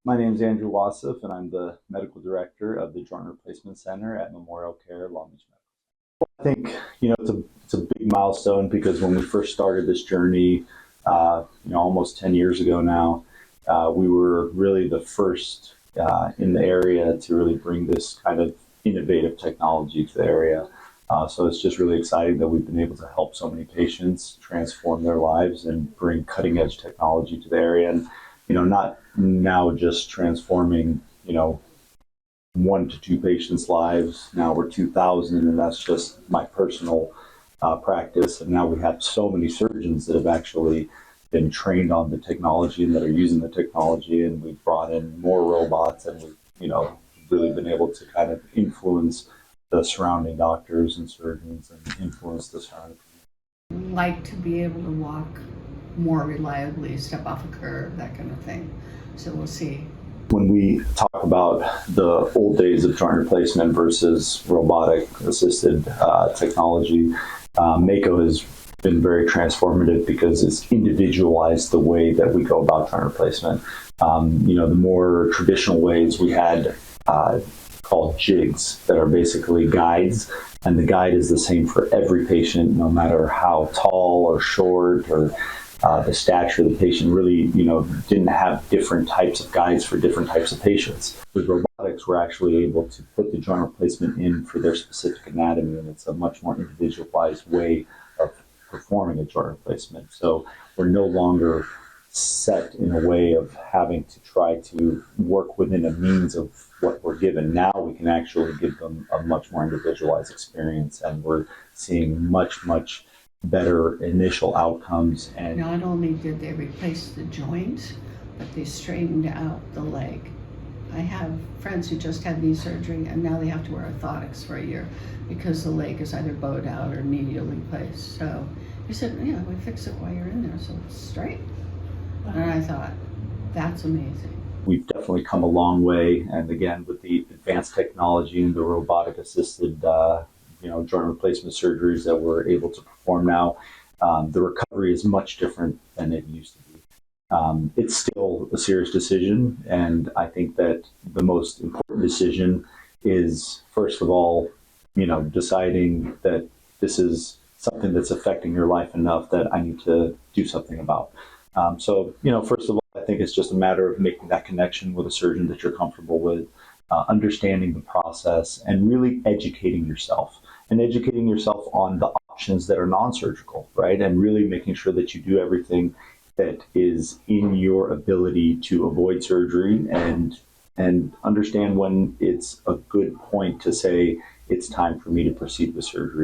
My name is Andrew Wassef, and I'm the medical director of the Joint Replacement Center at MemorialCare Long Beach Medical. I think it's a big milestone because when we first started this journey, almost 10 years ago now, we were really the first in the area to really bring this kind of innovative technology to the area. So it's just really exciting that we've been able to help so many patients transform their lives and bring cutting edge technology to the area. And not now just transforming, 1 to 2 patients' lives. Now we're 2,000, and that's just my personal practice. And now we have so many surgeons that have actually been trained on the technology and that are using the technology. And we've brought in more robots, and we've, really been able to kind of influence the surrounding doctors and surgeons and influence the surrounding community. Like to be able to walk more reliably, step off a curb, that kind of thing. So we'll see. When we talk about the old days of joint replacement versus robotic-assisted technology, Mako has been very transformative because it's individualized the way that we go about joint replacement. The more traditional ways we had called jigs that are basically guides, and the guide is the same for every patient, no matter how tall or short or the stature of the patient. Really, didn't have different types of guides for different types of patients. With robotics, we're actually able to put the joint replacement in for their specific anatomy, and it's a much more individualized way of performing a joint replacement. So we're no longer set in a way of having to try to work within a means of what we're given. Now we can actually give them a much more individualized experience, and we're seeing much better initial outcomes. And not only did they replace the joint, but they straightened out the leg. I have friends who just had knee surgery, and now they have to wear orthotics for a year because the leg is either bowed out or medially placed. So he said, we fix it while you're in there, so it's straight. And I thought, that's amazing. We've definitely come a long way, and again, with the advanced technology and the robotic assisted joint replacement surgeries that we're able to perform now, the recovery is much different than it used to be. It's still a serious decision, and I think that the most important decision is, first of all, deciding that this is something that's affecting your life enough that I need to do something about. First of all, I think it's just a matter of making that connection with a surgeon that you're comfortable with, understanding the process, and really educating yourself. And educating yourself on the options that are non-surgical, right? And really making sure that you do everything that is in your ability to avoid surgery, and understand when it's a good point to say it's time for me to proceed with surgery.